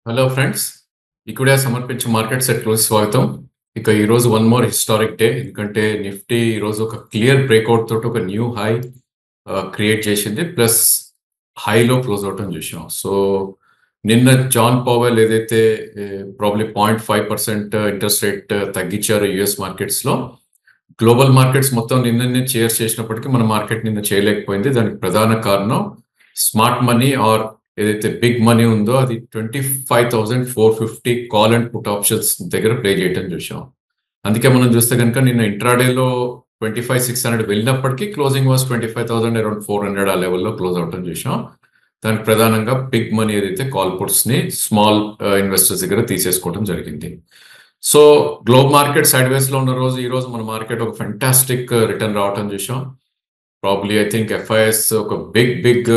Hello friends, ఇక్కడే సమర్పించే market set close స్వాగతం. ఇక ఈరోజు వన్ మోర్ హిస్టారిక్ డే, ఎందుకంటే నిఫ్టీ ఈరోజు ఒక క్లియర్ బ్రేక్అవుట్ తోటి ఒక న్యూ హై క్రియేట్ చేసింది, ప్లస్ హైలో క్లోజ్ అవటం చూసాం. సో నిన్న జాన్ పవెల్ ఏదైతే ప్రాబ్లీ 0.5% ఇంట్రెస్ట్ రేట్ తగ్గించారు యుఎస్ మార్కెట్స్లో, గ్లోబల్ మార్కెట్స్ మొత్తం నిన్ననే చేర్ చేసినప్పటికీ మన మార్కెట్ నిన్న చేయలేకపోయింది. దానికి ప్రధాన కారణం స్మార్ట్ మనీ ఆర్ ఏదైతే బిగ్ మనీ ఉందో అది 25,450 కాల్ అండ్ పుట్ ఆప్షన్స్ దగ్గర ప్లే చేయటం చూసాం. అందుకే మనం చూస్తే కనుక నిన్న ఇంట్రాడేలో 25,600 వెళ్ళినప్పటికీ క్లోజింగ్ వాస్ 25,000 అరౌండ్ 400 ఆ లెవెల్లో క్లోజ్ అవటం చూసాం. దానికి ప్రధానంగా బిగ్ మనీ ఏదైతే కాల్ పుట్స్ ని స్మాల్ ఇన్వెస్టర్స్ దగ్గర తీసేసుకోవడం జరిగింది. సో గ్లోబల్ మార్కెట్ సైడ్ వేస్ లో ఉన్న రోజు ఈ రోజు మన మార్కెట్ ఒక ఫెంటాస్టిక్ రిటర్న్ రావటం చూసాం. ప్రాబ్లీ ఐ థింక్ ఎఫ్ఐఎస్ ఒక బిగ్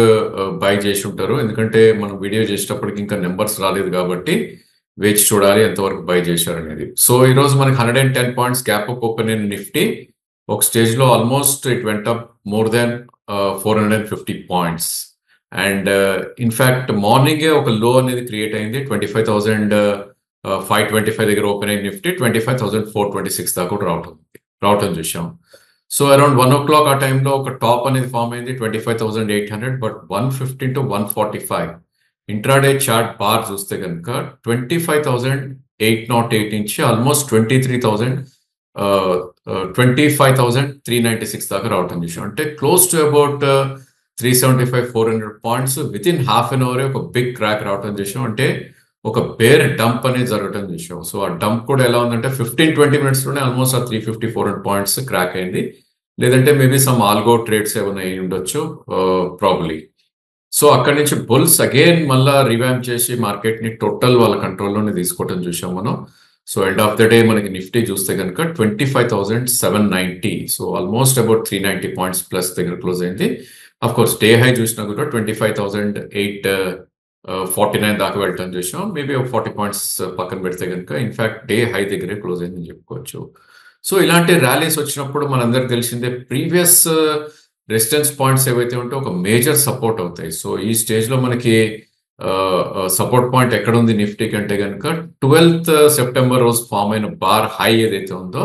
బై చేసి ఉంటారు, ఎందుకంటే మనం వీడియో చేసేటప్పటికి ఇంకా నెంబర్స్ రాలేదు కాబట్టి వేచి చూడాలి ఎంతవరకు బై చేశారు అనేది. సో ఈ రోజు మనకి 110 పాయింట్స్ గ్యాప్ అప్ ఓపెన్ అయిన నిఫ్టీ ఒక స్టేజ్ లో almost it went up more than 450 points. And in fact మార్నింగే ఒక లో అనేది క్రియేట్ అయింది. 25,525 దగ్గర ఓపెన్ అయిన నిఫ్టీ 25,426 దాకా కూడా రావటం చూసాం. సో అరౌండ్ 1 o'clock ఆ టైంలో ఒక టాప్ అనేది ఫామ్ అయింది 25,800, but 115 to 145 intraday chart bar చూస్తే కనుక 25,808 నుంచి ఆల్మోస్ట్ 25,396 దాకా రావటం చూసాం. అంటే close to about 375-400 points within half an hour ఒక బిగ్ క్రాక్ రావటం చూసాం. అంటే ఒక బేర్ డంప్ అనేది జరగటం చూసాం. సో ఆ డంప్ కూడా ఎలా ఉందంటే 15-20 మినిట్స్ లోనే ఆల్మోస్ట్ ఆ 350-400 పాయింట్స్ క్రాక్ అయింది. లేదంటే మేబీ సమ్ ఆల్గో ట్రేడ్స్ ఏమైనా అయి ఉండొచ్చు ప్రాబ్లీ. సో అక్కడి నుంచి బుల్స్ అగైన్ మళ్ళా రివాంప్ చేసి మార్కెట్ ని టోటల్ వాళ్ళ కంట్రోల్లోనే తీసుకోవటం చూసాం మనం. So end of the day మనకి నిఫ్టీ చూస్తే కనుక 25,790, so almost about 390 points plus దగ్గర క్లోజ్ అయింది. అఫ్ కోర్స్ డే హై చూసినా కూడా 25,849 దాకా వెళ్ళటం చూసాం. మేబీ ఒక 40 పాయింట్స్ పక్కన పెడితే కనుక ఇన్ఫాక్ట్ డే హై దగ్గరే క్లోజ్ అయిందని చెప్పుకోవచ్చు. సో ఇలాంటి ర్యాలీస్ వచ్చినప్పుడు మనందరికి తెలిసిందే ప్రీవియస్ రెసిస్టెన్స్ పాయింట్స్ ఏవైతే ఉంటే ఒక మేజర్ సపోర్ట్ అవుతాయి. సో ఈ స్టేజ్ లో మనకి సపోర్ట్ పాయింట్ ఎక్కడ ఉంది నిఫ్టీ కంటే కనుక 12th సెప్టెంబర్ రోజు ఫామ్ అయిన బార్ హై ఏదైతే ఉందో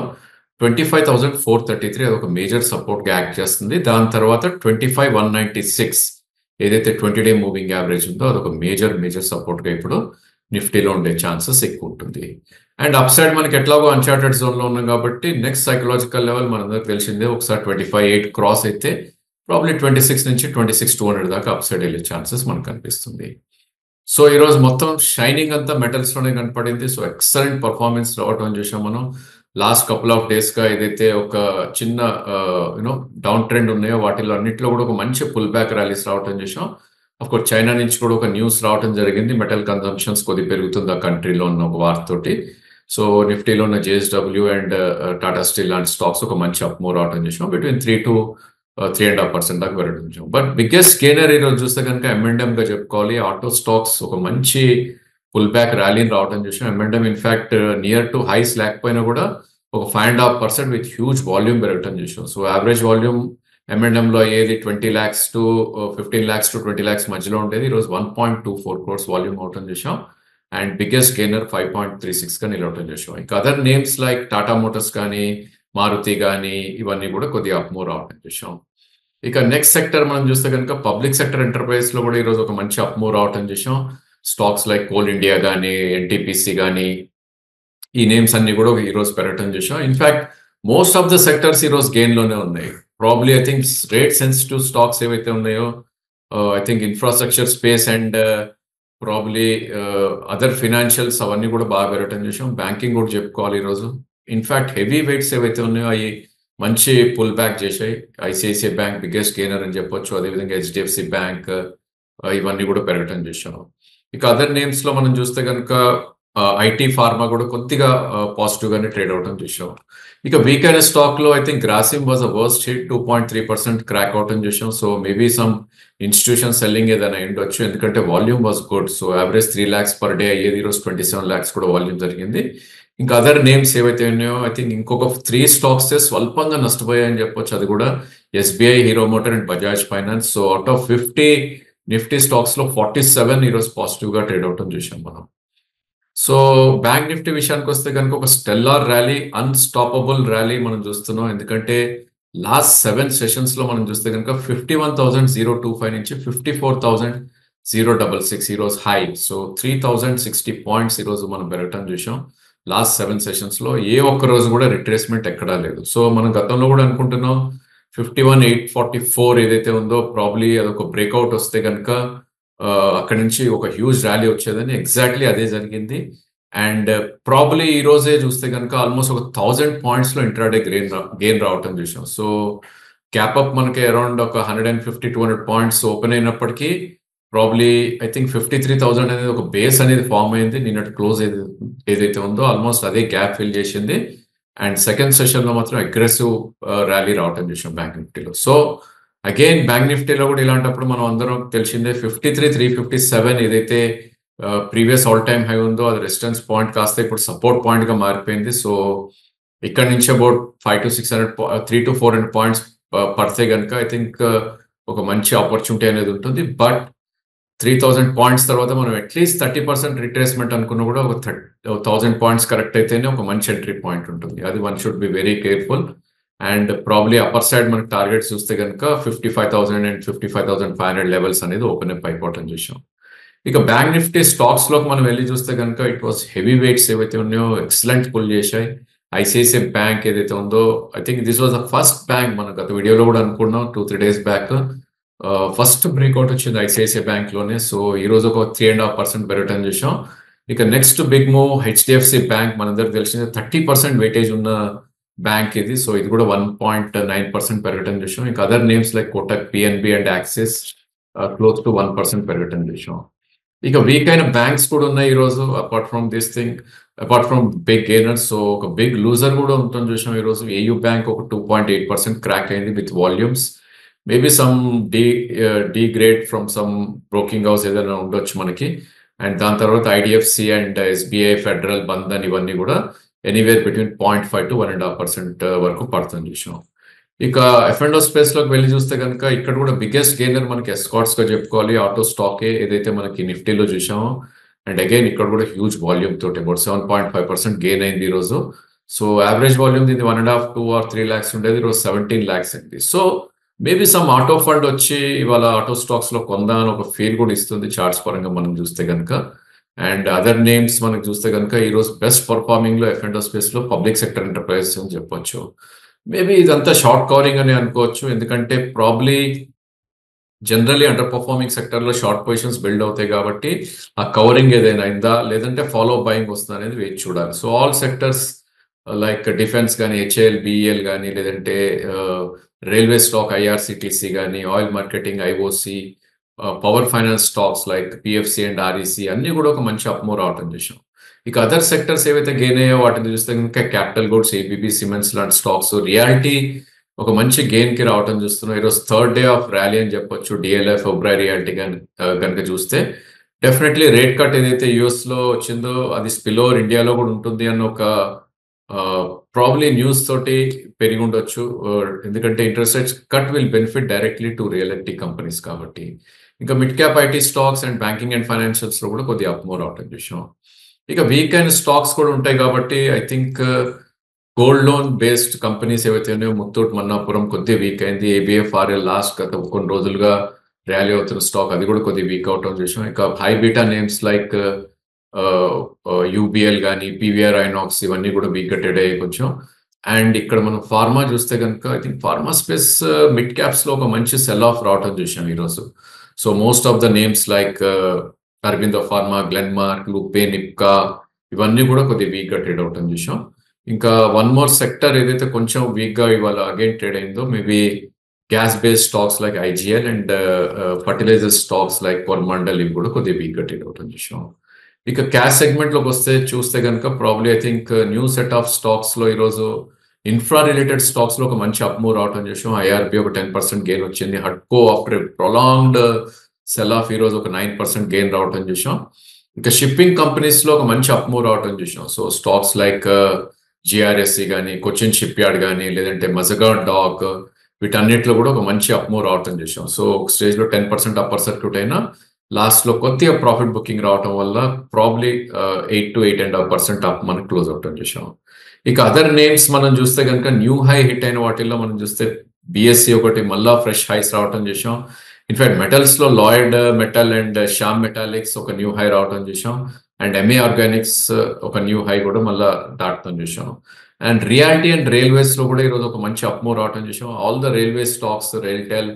25,433 అది ఒక మేజర్ సపోర్ట్ గా యాక్ట్ చేస్తుంది. దాని తర్వాత 25,196 ఏదైతే 20-day మూవింగ్ యావరేజ్ ఉందో అదొక మేజర్ సపోర్ట్ గా ఇప్పుడు నిఫ్టీలో ఉండే ఛాన్సెస్ ఎక్కువ ఉంటుంది. అండ్ అప్ సైడ్ మనకి ఎట్లాగో అన్చార్టెడ్ జోన్ లో ఉన్నాం కాబట్టి నెక్స్ట్ సైకలాజికల్ లెవెల్ మనందరికి తెలిసిందే, ఒకసారి 25,800 క్రాస్ అయితే ప్రాబ్లీ 26 నుంచి 26,200 దాకా అప్ సైడ్ వెళ్ళే ఛాన్సెస్ మనకు కనిపిస్తుంది. సో ఈ రోజు మొత్తం షైనింగ్ అంతా మెటల్స్ లోనే కనపడింది. సో ఎక్సలెంట్ పర్ఫార్మెన్స్ రావటం చూసాం మనం. లాస్ట్ కపుల్ ఆఫ్ డేస్ గా ఏదైతే ఒక చిన్న డౌన్ ట్రెండ్ ఉన్నాయో వాటిలో అన్నింటిలో కూడా ఒక మంచి పుల్ బ్యాక్ ర్యాలీస్ రావటం చూసాం. అఫ్ కోర్స్ చైనా నుంచి కూడా ఒక న్యూస్ రావటం జరిగింది, మెటల్ కన్సంప్షన్స్ కొద్ది పెరుగుతుంది ఆ కంట్రీలో ఉన్న ఒక వార్తతోటి. సో నిఫ్టీలో ఉన్న జేఎస్డబ్ల్యూ అండ్ టాటా స్టీల్ లాంటి స్టాక్స్ ఒక మంచి అప్ మూవ్ రావటం చూసాం. బిట్వీన్ 3 to 3.5% దాకా వెళ్ళడం చూసాం. బట్ బిగ్గెస్ట్ గెయినర్ ఈరోజు చూస్తే కనుక M&M గా చెప్పుకోవాలి. ఆటో స్టాక్స్ ఒక మంచి పుల్ బ్యాక్ ర్యాలీని రావటం చూసాం. M&M in fact near to highs లేకపోయినా కూడా ఒక 5.5% విత్ హ్యూజ్ వాల్యూమ్ పెరగటం చూసాం. సో యావరేజ్ వాల్యూమ్ M&M లో ఏది 20 lakhs to 15 lakhs to 20 lakhs మధ్యలో ఉండేది. ఈరోజు 1.24 crores వాల్యూమ్ అవటం చూసాం. అండ్ బిగ్గెస్ట్ గెయినర్ 5.36 గా నిలవటం చూసాం. ఇంకా other names like Tata Motors కానీ మారుతి కానీ ఇవన్నీ కూడా కొద్దిగా అప్ మూవ్ రావటం చూసాం. ఇక నెక్స్ట్ సెక్టర్ మనం చూస్తే కనుక పబ్లిక్ సెక్టర్ ఎంటర్ప్రైజ్ లో కూడా ఈరోజు ఒక మంచి అప్ మూవ్ రావటం చూసాం. స్టాక్స్ లైక్ కోల్ ఇండియా కానీ ఎన్టీపీసీ కానీ ఈ నేమ్స్ అన్ని కూడా ఈ రోజు పెరగటం చూసాం. In fact most of the sectors ఈ రోజు గెయిన్ లోనే ఉన్నాయి. Probably I think rate sensitive stocks ఏవైతే ఉన్నాయో I think infrastructure space and probably other financials అవన్నీ కూడా బాగా పెరగటం చూసాం. బ్యాంకింగ్ కూడా చెప్పుకోవాలి ఈరోజు. ఇన్ఫాక్ట్ హెవీ వెయిట్స్ ఏవైతే ఉన్నాయో అవి మంచి పుల్ బ్యాక్ చేశాయి. ఐసిఐసిఐ బ్యాంక్ బిగ్గెస్ట్ గెయినర్ అని చెప్పొచ్చు. అదేవిధంగా హెచ్డిఎఫ్సి బ్యాంక్ ఇవన్నీ కూడా పెరగటం చూసాం. ఇక అదర్ నేమ్స్ లో మనం చూస్తే కనుక ఐటీ ఫార్మా కూడా కొద్దిగా పాజిటివ్ గానే ట్రేడ్ అవటం చూసాం. ఇక వీక్ అయిన స్టాక్ లో I think Grasim was a worst hit, 2.3% crack అవటం చూసాం. So maybe some institution selling ఏదైనా ఉండొచ్చు, ఎందుకంటే volume was good. So average 3 lakhs per day అయ్యేది, ఈరోజు 27 lakhs కూడా వాల్యూమ్ జరిగింది. ఇంకా అదర్ నేమ్స్ ఏవైతే ఉన్నాయో ఐ థింక్ ఇంకొక 3 స్టాక్స్ స్వల్పంగా నష్టపోయాయని చెప్పొచ్చు. అది కూడా SBI, hero motor and Bajaj finance. So out of 50 Nifty stocks లో 47 ఈరోజు పాజిటివ్ గా ట్రేడ్ అవటం చూసాం మనం. సో బ్యాంక్ నిఫ్టీ విషయానికి వస్తే కనుక ఒక స్టెల్లార్ ర్యాలీ, అన్‌స్టాపబుల్ ర్యాలీ మనం చూస్తున్నాం. ఎందుకంటే లాస్ట్ 7 సెషన్స్ లో మనం చూస్తే కనుక 51,025 నుంచి 54,066 ఈరోజు హై. సో 3,060 పాయింట్స్ ఈరోజు మనం పెరగటం చూసాం. లాస్ట్ 7 సెషన్స్ లో ఏ ఒక్క రోజు కూడా రిట్రేస్మెంట్ ఎక్కడా లేదు. సో మనం గతంలో కూడా అనుకుంటున్నాం 51,844 ఏదైతే ఉందో ప్రాబ్లీ అదొక బ్రేక్అవుట్ వస్తే కనుక అక్కడి నుంచి ఒక హ్యూజ్ ర్యాలీ వచ్చేదని ఎగ్జాక్ట్లీ అదే జరిగింది. అండ్ ప్రాబ్లీ ఈ రోజే చూస్తే కనుక ఆల్మోస్ట్ ఒక 1000 పాయింట్స్ లో ఇంట్రాడే గెయిన్ రావటం చూసాం. సో క్యాప్ అప్ మనకి అరౌండ్ ఒక 150-200 పాయింట్స్ ఓపెన్ అయినప్పటికీ ప్రాబ్లీ ఐ థింక్ 53,000 అనేది ఒక బేస్ అనేది ఫామ్ అయింది. నిన్నటి క్లోజ్ ఏదైతే ఉందో ఆల్మోస్ట్ అదే గ్యాప్ ఫిల్ చేసింది. అండ్ సెకండ్ సెషన్ లో మాత్రం అగ్రెసివ్ ర్యాలీ రావటం చూసాం బ్యాంక్ నిఫ్టీలో. సో అగైన్ బ్యాంక్ నిఫ్టీలో కూడా ఇలాంటప్పుడు మనం అందరం తెలిసిందే 53,357 ఏదైతే ప్రీవియస్ ఆల్ టైమ్ హై ఉందో అది రెసిస్టెన్స్ పాయింట్ కాస్త ఇప్పుడు సపోర్ట్ పాయింట్ గా మారిపోయింది. సో ఇక్కడ నుంచి అబౌట్ 300-400 పాయింట్స్ పడితే కనుక ఐ థింక్ ఒక మంచి ఆపర్చునిటీ అనేది ఉంటుంది. బట్ 3,000 పాయింట్స్ తర్వాత మనం అట్లీస్ట్ 30% రిట్రేస్మెంట్ అనుకున్నా కూడా ఒక 1,000 పాయింట్స్ కరెక్ట్ అయితేనే ఒక మంచి ఎంట్రీ పాయింట్ ఉంటుంది. అది one should be very careful. And probably upper side మనకి టార్గెట్స్ చూస్తే కనుక 55,000 అండ్ 55,500 లెవెల్స్ అనేది ఓపెన్ అప్ అయిపోవటం చూసాం. ఇక బ్యాంక్ నిఫ్టీ స్టాక్స్ లోకి మనం వెళ్ళి చూస్తే కనుక ఇట్ వాస్ హెవీ వెయిట్స్ ఏవైతే ఉన్నాయో ఎక్సలెంట్ పుల్ చేశాయి. ఐసిఐసిఐ బ్యాంక్ ఏదైతే ఉందో I think this was the first bank మనం గత వీడియోలో కూడా అనుకున్నాం 2-3 డేస్ బ్యాక్ ఫస్ట్ బ్రేక్అవుట్ వచ్చింది ఐసిఐసిఐ బ్యాంక్ లోనే. సో ఈ రోజు ఒక 3.5% పెరగటం చూసాం. ఇక next big move HDFC bank మనందరికి తెలిసింది 30% వెయిటేజ్ ఉన్న బ్యాంక్ ఇది. సో ఇది కూడా 1.9% పెరగటం చూసాం. ఇంకా other names like Kotak, PNB and axis close to 1% పెరగటం చూసాం. ఇక వీక్ అయిన బ్యాంక్స్ కూడా ఉన్నాయి ఈ రోజు apart from this thing, apart from big gainers. So ఒక బిగ్ లూజర్ కూడా ఉంటుంది చూసాం ఈ రోజు. ఏయూ బ్యాంక్ ఒక 2.8% క్రాక్ అయింది with volumes. Maybe some degrade from some broking house ఏదైనా ఉండొచ్చు మనకి. అండ్ దాని తర్వాత IDFC and SBI, Federal, Bandhan ఇవన్నీ కూడా ఎనీవేర్ బిట్వీన్ 0.5-1.5% వరకు పడుతుంది చూసాం. ఇక ఎఫ్ఎండో స్పేస్ లోకి వెళ్ళి చూస్తే కనుక ఇక్కడ కూడా బిగ్గెస్ట్ గెయినర్ మనకి ఎస్కాట్స్ గా చెప్పుకోవాలి. ఆటో స్టాకే ఏదైతే మనకి నిఫ్టీలో చూసామో. అండ్ అగైన్ ఇక్కడ కూడా హ్యూజ్ వాల్యూమ్ తోటి అబౌట్ 7.5% గెయిన్ అయింది ఈ రోజు. సో యావరేజ్ వాల్యూమ్ ఇది 1.5, 2 or 3 lakhs ఉండేది, ఈరోజు 17 lakhs అయింది. So maybe some auto fund వచ్చి ఇవాళ ఆటో స్టాక్స్ లో కొందా అని ఒక ఫీల్ కూడా ఇస్తుంది చార్ట్స్ పరంగా మనం చూస్తే కనుక. అండ్ అదర్ నేమ్స్ మనకు చూస్తే కనుక ఈ రోజు బెస్ట్ పర్ఫార్మింగ్ లో ఎఫ్ఎండో స్పేస్ లో పబ్లిక్ సెక్టర్ ఎంటర్ప్రైజెస్ అని చెప్పొచ్చు. మేబీ ఇదంతా షార్ట్ కవరింగ్ అని అనుకోవచ్చు. ఎందుకంటే probably generally under performing sector లో షార్ట్ పొజిషన్స్ బిల్డ్ అవుతాయి కాబట్టి ఆ కవరింగ్ ఏదైనా అయిందా లేదంటే ఫాలో బయింగ్ వస్తుందా అనేది వేచి చూడాలి. So all sectors like defence కానీ, హెచ్ఏఎల్, బిఈఎల్ కానీ, లేదంటే రైల్వే స్టాక్ ఐఆర్సిటిసి కానీ, oil marketing, IOC, power finance stocks like PFC and REC అన్ని కూడా ఒక మంచి అప్మూవ్ రావటం చూసాం. ఇక అదర్ సెక్టర్స్ ఏవైతే గెయిన్ అయ్యో వాటిని చూస్తే కనుక క్యాపిటల్ గూడ్స్, ఏబీబీ సిమెంట్స్ లాంటి స్టాక్స్, రియాలిటీ ఒక మంచి గెయిన్ కి రావటం చూస్తున్నాం. ఈరోజు థర్డ్ డే ఆఫ్ ర్యాలీ అని చెప్పొచ్చు. డిఎల్ఎఫ్, ఒబ్రాయ్ రియాలిటీ కనుక చూస్తే డెఫినెట్లీ రేట్ కట్ ఏదైతే యుఎస్ లో వచ్చిందో అది స్పిల్ ఓవర్ ఇండియాలో కూడా ఉంటుంది అన్న ఒక ప్రాబ్లీ న్యూస్ తోటి పెరిగి ఉండొచ్చు. ఎందుకంటే interest rates cut will benefit directly to real estate companies కాబట్టి. ఇంకా mid cap IT stocks and banking and financials లో కూడా కొద్దిగా అప్మూవ్ రావటం చూసాం. ఇక వీక్ అయిన స్టాక్స్ కూడా ఉంటాయి కాబట్టి I think gold loan based companies ఏవైతే ఉన్నాయో ముత్తూట్, మన్నాపురం కొద్దిగా వీక్ అయింది. ఏబిఎఫ్ఆర్ఎల్ లాస్ట్ గత కొన్ని రోజులుగా ర్యాలీ అవుతున్న స్టాక్ అది కూడా కొద్దిగా వీక్ అవటం చూసాం. ఇక high beta names like UBL కానీ, పీవీఆర్, ఐనాక్స్ ఇవన్నీ కూడా వీక్ ట్రేడ్ అయ్యే కొంచెం. అండ్ ఇక్కడ మనం ఫార్మా చూస్తే కనుక I think pharma space mid caps లో ఒక మంచి సెల్ ఆఫ్ రావటం చూసాం ఈరోజు. So most of the names like Aurobindo pharma, Glenmark, Lupin, నిప్కా ఇవన్నీ కూడా కొద్దిగా వీక్ గా ట్రేడ్ అవటం చూసాం. ఇంకా వన్ మోర్ సెక్టర్ ఏదైతే కొంచెం వీక్ గా ఇవాళ అగైన్ ట్రేడ్ అయిందో maybe gas based stocks like IGL and fertiliser stocks like Coromandel ఇవి కూడా కొద్దిగా వీక్ గా ట్రేడ్ అవటం చూసాం. ఇక క్యాష్ సెగ్మెంట్ లోకి వస్తే చూస్తే కనుక probably I think new set of stocks లో ఈరోజు ఇన్ఫ్రా రిలేటెడ్ స్టాక్స్ లో ఒక మంచి అప్మూవ్ రావటం చూసాం. ఐఆర్బి ఒక 10% గెయిన్ వచ్చింది. హడ్కో ఆఫ్టర్ ప్రొలాంగ్డ్ సెల్ ఆఫ్ ఈరోజు ఒక 9% గెయిన్ రావటం చూసాం. ఇంకా షిప్పింగ్ కంపెనీస్ లో ఒక మంచి అప్మూవ్ రావటం చూసాం. సో స్టాక్స్ లైక్ జిఆర్ఎస్సి కానీ, కొచ్చిన్ షిప్ యార్డ్ కానీ, లేదంటే మజగాడ్ డాక్ వీటన్నిటిలో కూడా ఒక మంచి అప్మూవ్ రావటం చూసాం. సో ఒక స్టేజ్ లో 10% అప్పర్ సర్క్యూట్ అయినా లాస్ట్‌లో కొద్దిగా ప్రాఫిట్ బుకింగ్ రావటం వల్ల ప్రాబబ్లీ 8 to 8.5% అప్ మనకు క్లోజ్ అవటం చూసాం. ఇక అదర్ నేమ్స్ మనం చూస్తే గనుక న్యూ హై హిట్ అయిన వాటిల్లో మనం చూస్తే బీఎస్సీ ఒకటి మళ్ళా ఫ్రెష్ హైస్ రావటం చూసాం. ఇన్‌ఫాక్ట్ మెటల్స్‌లో Lloyd metal and Shyam metallics ఒక న్యూ హై రావటం చూసాం. అండ్ ఎంఏ ఆర్గానిక్స్ ఒక న్యూ హై కూడా మళ్ళా దాటడం చూసాం. అండ్ రియాలిటీ అండ్ రైల్వేస్‌లో కూడా ఈరోజు ఒక మంచి అప్ మూవ్ రావటం చూసాం. All the railway stocks RailTel,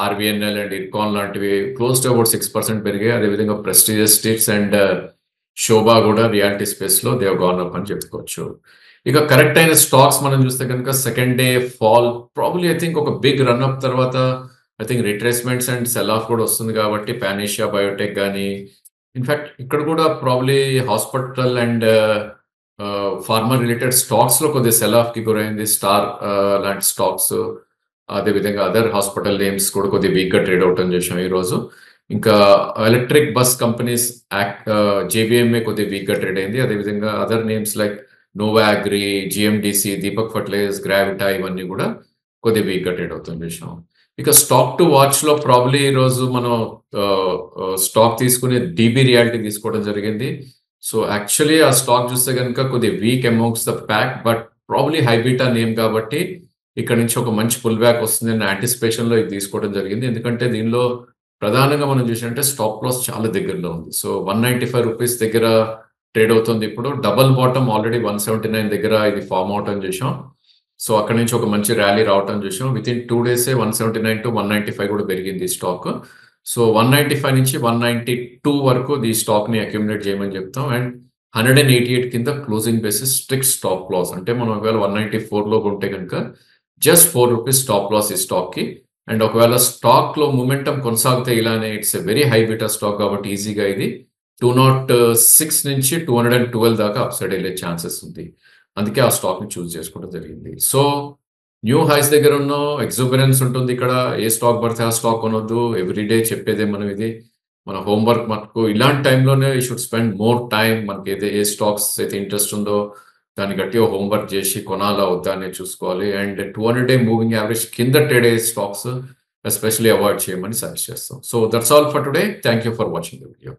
RBNL and Ircon లాంటివి క్లోజ్ టు అబౌట్ 6% పెరిగాయి. అదేవిధంగా ప్రెస్టీజియస్ స్టిక్స్ అండ్ శోభా కూడా రియాలిటీ స్పేస్‌లో దే హావ్ గాన్ అప్ అని చెప్పుకోవచ్చు. ఇక కరెక్ట్ అయిన స్టాక్స్ మనం చూస్తే కనుక second day fall probably I think ఒక బిగ్ రన్ అప్ తర్వాత I think retracements and cell of కూడా వస్తుంది కాబట్టి పానేషియా బయోటెక్ గానీ, ఇన్‌ఫాక్ట్ ఇక్కడ కూడా probably hospital and pharma related స్టాక్స్‌లో కొద్దిగా సెల్ ఆఫ్‌కి గురైంది. స్టార్ లాంటి స్టాక్స్, అదేవిధంగా అదర్ హాస్పిటల్ నేమ్స్ కూడా కొద్దిగా వీక్‌గా ట్రేడ్ అవటం చూసాం ఈరోజు. ఇంకా ఎలక్ట్రిక్ బస్ కంపెనీస్ జేబీఎంఏ కొద్దిగా వీక్‌గా ట్రేడ్ అయింది. అదేవిధంగా other names like Nova Agri, GMDC, Deepak Fertilisers, Gravita ఇవన్నీ కూడా కొద్దిగా వీక్‌గా ట్రేడ్ అవుతుంది చూసాం. ఇక స్టాక్ టు వాచ్‌లో ప్రాబబ్లీ ఈరోజు మనం స్టాక్ తీసుకుని డీబీ రియాలిటీ తీసుకోవడం జరిగింది. సో యాక్చువల్లీ ఆ స్టాక్ చూస్తే గనుక కొద్దిగా week amongst the pack, but probably high beta name కాబట్టి ఇక్కడ నుంచి ఒక మంచి పుల్ బ్యాక్ వస్తుందన్న యాంటిసిపేషన్‌లో ఇది తీసుకోవడం జరిగింది. ఎందుకంటే దీనిలో ప్రధానంగా మనం చూసినట్టే స్టాప్ లాస్ చాలా దగ్గరలో ఉంది. సో ₹195 దగ్గర ట్రేడ్ అవుతుంది ఇప్పుడు. డబుల్ బాటమ్ ఆల్రెడీ 179 దగ్గర ఇది ఫార్మ్ అవటం చూసాం. సో అక్కడి నుంచి ఒక మంచి ర్యాలీ రావటం చూసాం. వితిన్ 2 డేసే 179-195 కూడా పెరిగింది ఈ స్టాక్. సో 195 నుంచి 192 వరకు ఈ స్టాక్‌ని అక్యుములేట్ చేయమని చెప్తాం. అండ్ 188 కింద closing basis strict stop loss. అంటే మనం ఒకవేళ 194 ఉంటే గనుక జస్ట్ ₹4 స్టాప్ లాస్ ఈ స్టాక్‌కి. అండ్ ఒకవేళ స్టాక్‌లో మొమెంటం కొనసాగితే ఇలానే it's a very high beta stock కాబట్టి ఈజీగా ఇది 206 నుంచి 212 దాకా అప్‌సైడ్ ఎళ్ళే ఛాన్సెస్ ఉంది. అందుకే ఆ స్టాక్‌ని చూజ్ చేసుకోవడం జరిగింది. సో న్యూ హైస్ దగ్గర ఉన్నాం. ఎగ్జూబరెన్స్ ఉంటుంది ఇక్కడ. ఏ స్టాక్ పడితే ఆ స్టాక్ కొనొద్దు. ఎవ్రీడే చెప్పేదే మనం ఇది. మన హోంవర్క్ మటుకు ఇలాంటి టైంలోనే you should spend more time. మనకి ఏ స్టాక్స్ అయితే ఇంట్రెస్ట్ ఉందో దాన్ని గట్టిగా హోంవర్క్ చేసి కొనాలా వద్దా అనేది చూసుకోవాలి. అండ్ 200 డే మూవింగ్ యావరేజ్ కింద ట్రేడ్ అయ్యే స్టాక్స్ ఎస్పెషల్లీ అవాయిడ్ చేయమని సజెస్ట్ చేస్తాం. So that's all for today. Thank you for watching the video.